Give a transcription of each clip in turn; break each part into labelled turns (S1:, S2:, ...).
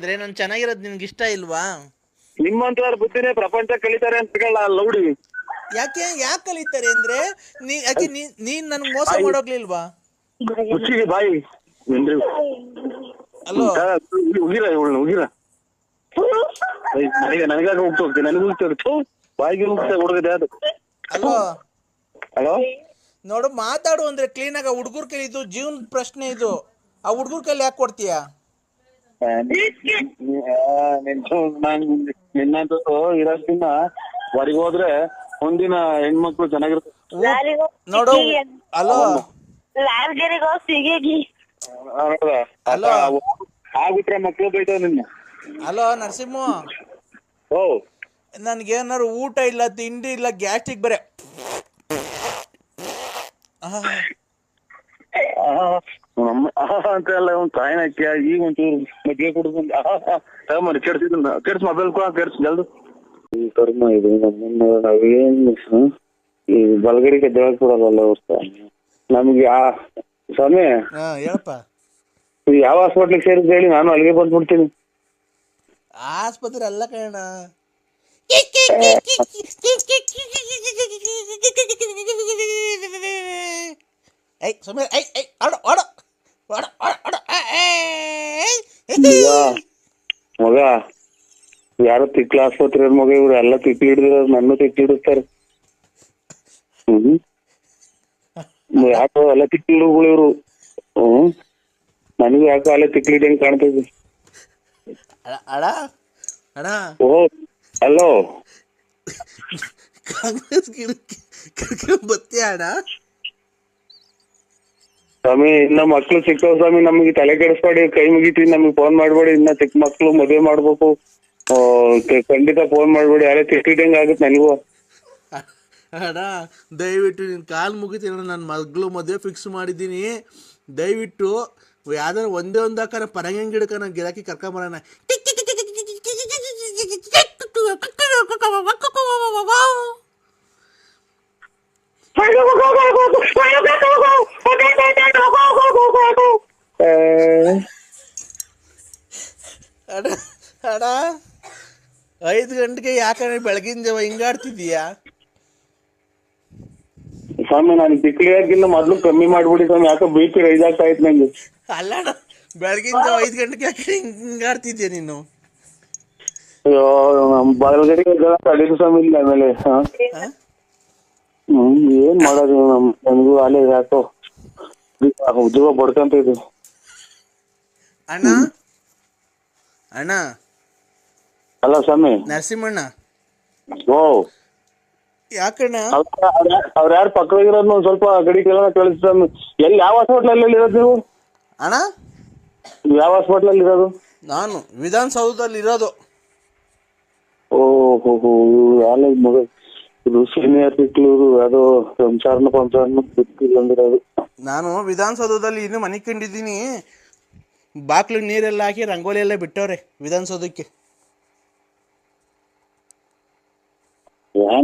S1: ಅಂದ್ರೆ ನಾನು ಚೆನ್ನಾಗಿರೋದು ನಿನ್ಗೆ ಇಷ್ಟ ಇಲ್ವಾ?
S2: ನಿಮ್ಮಂತವ್ರ ಬುದ್ಧಿನೇ ಪ್ರಪಂಚ ಕಲಿತಾರೆ ಅಂತ ಲೌಡಿ.
S1: ಯಾಕೆ ಕಲಿತಾರೆ ಅಂದ್ರೆ ಯಾಕೆ ನೀನ್ ನನ್ಗೆ ಮೋಸ ಮಾಡೋಗ್ಲಿಲ್ವಾ?
S2: ಹುಚ್ಚಿಗೆ ಬಾಯಿ
S1: ಅಲ್ಲೋ
S2: ಉಗಿರ ಉಗಿರ ನನಗಾಗ ಹೋಗ್ತೋಗ್ತೀನಿ, ನನಗೆ ಹೋಗ್ತೋಗ್ತು ಬಾಯಿಗೆ ಹೋಗ್ತಾ ಹುಡುಗದೆ ಅದು.
S1: ಅಲ್ಲೋ
S2: ಹಲೋ
S1: ನೋಡು, ಮಾತಾಡು ಅಂದ್ರೆ ಕ್ಲೀನ್ ಆಗ. ಹುಡುಗರ್ ಕೈಲಿ ಇದು ಜೀವನ ಪ್ರಶ್ನೆ, ಇದು ಆ ಹುಡುಗರ್ ಕೈಲಿ ಯಾಕೆ ಕೊಡ್ತೀಯಾ?
S2: ನಿನ್ನಂತೂ ಇರೋದ್ಕಿನ್ನ ಹೊರಗೆ ಹೋದ್ರೆ ಮುಂದಿನ ಹೆಣ್ಮಕ್ಳು ಚೆನ್ನಾಗಿರ್ತಾರೆ
S1: ನೋಡು. ಅಲೋ ಅಲೋ
S2: ಆಗ್ಬಿಟ್ರೆ ಮಕ್ಳು ಬೈತಾವ ನಿನ್ನ.
S1: ಅಲೋ ನರಸಿಂಹ,
S2: ಓ
S1: ನನ್ಗೇನಾರು ಊಟ ಇಲ್ಲ, ತಿಂಡಿ ಇಲ್ಲ, ಗ್ಯಾಸ್ಟ್ರಿಕ್ ಬರೆ.
S2: ಅಂತ ಎಲ್ಲ ಒಂದ್ ಕಾಯಿನ ಹಾಕಿ ಈಗ ಒಂಚೂರು ಮಜ್ಜಿಗೆ ಕುಡಿದು ಕೆಡ್ಸ್ ಮೊಬೈಲ್ ಕೆಡ್ಸ್ ಜಲ್ದು. ಈ ಕರ್ಮ ಇದು ನಮ್ಮನ್ನ ನಾವೇನ್ ಈ ಬಲಗಡಿಗೆ ದೇವಕ್ಕೆ ಕೊಡೋದಲ್ಲ ಹೊರ್ತ ನಮ್ಗೆ. ಸ್ವಾಮಿ
S1: ಹೇಳಪ್ಪ,
S2: ಯಾವ ಹಾಸ್ಪಿಟ್ಲಿಗೆ ಸೇರಿದ್ ಹೇಳಿ, ನಾನು ಅಲ್ಲಿಗೆ ಬಂದ್ಬಿಡ್ತೀನಿ.
S1: ಆಸ್ಪತ್ರೆ ಅಲ್ಲ ಕಣ,
S2: ಮಗ ಯಾರೋ ತಿಕ್ಲ ಆಸ್ಪತ್ರೆ ಮಗ, ಇವ್ರು ಎಲ್ಲ ತಿಕ್ಲಿ ಹಿಡಿದಿರೋ, ನನ್ನ ತಿಕ್ಲಿ ಹಿಡಿಸ್ತಾರೆ. ಯಾಕೋ ಎಲ್ಲ ತಿಕ್ಲಿ ಹಿಡುಗಳು ಇವ್ರು. ನನಗೂ ಯಾಕೋ ಅಲ್ಲೇ ತಿಕ್ಲಿ ಹಿಡಿಯಂಗ್ ಕಾಣ್ತದೆ. ಓ ಹಲೋ,
S1: ಕಾಂಗ್ರೆಸ್ ಬತ್ತಿ ಅಣ್ಣ.
S2: ಸ್ವಾಮಿ ಇನ್ನ ಮಕ್ಳು ಸಿಕ್ತಾವ ಸ್ವಾಮಿ, ನಮ್ಗೆ ತಲೆ ಕೆಡಿಸ್ಬೇಡಿ, ಕೈ ಮುಗಿತೀವಿ, ನಮ್ಗೆ ಫೋನ್ ಮಾಡ್ಬೇಡಿ. ಇನ್ನ ಚಿಕ್ಕ ಮಕ್ಳು ಮದುವೆ ಮಾಡ್ಬೇಕು, ಖಂಡಿತ ಫೋನ್ ಮಾಡ್ಬೇಡಿ. ಯಾರೇ ತಿಕ್ಕಿದಂಗ ಆಗುತ್ತೆ ನನಗೂ.
S1: ಅಣ್ಣ ದಯವಿಟ್ಟು ನಿನ್ ಕಾಲ್ ಮುಗಿತೀನಿ, ನನ್ನ ಮಗಳು ಮದುವೆ ಫಿಕ್ಸ್ ಮಾಡಿದ್ದೀನಿ. ದಯವಿಟ್ಟು ಯಾವ್ದಾರು ಒಂದೇ ಒಂದು ಹಾಕೋಣ, ಪರಂಗಿ ಗಿಡಕ್ಕ ನಾನು ಗಿರಾಕಿ ಕರ್ಕೊಂಬರೋಣ. ಅಣ್ಣ ಅಣ್ಣ 5 ಗಂಟೆಗೆ ಯಾಕಂದ್ರೆ ಬೆಳಗಿನ ಜಾವ ಹಿಂಗಾಡ್ತಿದೀಯಾ?
S2: ಸ್ವಾಮಿ ನಾನು ತಿಕ್ಲಿ ಹಾಕಿಲ್ಲ, ಮೊದ್ಲು ಕಮ್ಮಿ ಮಾಡ್ಬಿಡಿ ಸ್ವಾಮಿ, ಯಾಕೆ BP ರೈಸ್ ಆಗ್ತಾ ಇತ್ತು ನಂಗೆ.
S1: ಅಲ್ಲ ಅಣ್ಣ, ಬೆಳಗಿನ ಜಾವ 5 ಗಂಟೆಗೆ ಯಾಕೆ ಹಿಂಗಾಡ್ತಿದ್ಯಾ ನೀನು?
S2: ಅಯ್ಯೋ ಬಲಗಡೆಗೆ ಅಡಿಗೆ ಸ್ವಾಮಿ ಇಲ್ಲ ಆಮೇಲೆ. ಏನ್ ಮಾಡೋದು, ನಮಗೂ ಅಲ್ಲೇ ಯಾಕೋ ಉದ್ಯೋಗ ಬಡ್ಕಂತ ಇದು.
S1: ಅಣ್ಣ ಅಣ್ಣ
S2: ಅಲ್ಲ ಸ್ವಾಮಿ
S1: ನರಸಿಂಹಣ್ಣ,
S2: ಓ
S1: ಯಾಕಣ್ಣ
S2: ಅವ್ರ ಯಾರು ಪಕ್ಕದಾಗಿರೋದು ಒಂದ್ ಸ್ವಲ್ಪ ಗಡಿ ಕೆಲ ಕಳಿಸ್ತ. ಎಲ್ಲಿ ಯಾವ ಹಾಸ್ಪಿಟ್ಲಲ್ಲಿ ಇರೋದು ನೀವು?
S1: ಅಣ್ಣ
S2: ಯಾವ ಹಾಸ್ಪಿಟ್ಲಲ್ಲಿ ಇರೋದು?
S1: ನಾನು ವಿಧಾನಸೌಧದಲ್ಲಿ ಇರೋದು.
S2: ಓಹೋ ಯಾಲ ಮಗ, ಇದು ಸೀನಿಯರ್ ಸಿಕ್ಲೂರು ಅದು ಸಂಸಾರನ ಬಂದಿರೋದು.
S1: ನಾನು ವಿಧಾನಸೌಧದಲ್ಲಿ ಇನ್ನು ಮನೆ ಕಂಡಿದ್ದೀನಿ. ಬಾಕ್ಲಿಗೆ ನೀರೆಲ್ಲ ಹಾಕಿ ರಂಗೋಲಿ ಎಲ್ಲ ಬಿಟ್ಟವ್ರೆ ವಿಧಾನಸೌಧಕ್ಕೆ.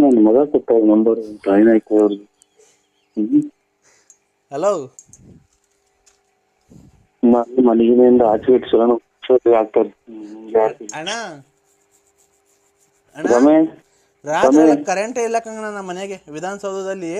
S2: ನನ್ನ ಮಗ ಕೊಟ್ಟ ನಂಬರ್ ಟ್ರೈನ್ ಹಾಕಿ ಅವ್ರಿಗೆ.
S1: ಹಲೋ
S2: ಮನೆಗಿನಿಂದ ಆಚೆ ಇಟ್ಸೋಣ ಆಗ್ತಾರೆ.
S1: ಅಣ್ಣ ಅಣ್ಣ ರಾತ್ರಿ ಕರೆಂಟೇ ಇಲ್ಲ ಕಂಗಣ ನಮ್ಮ ಮನೆಗೆ ವಿಧಾನಸೌಧದಲ್ಲಿ.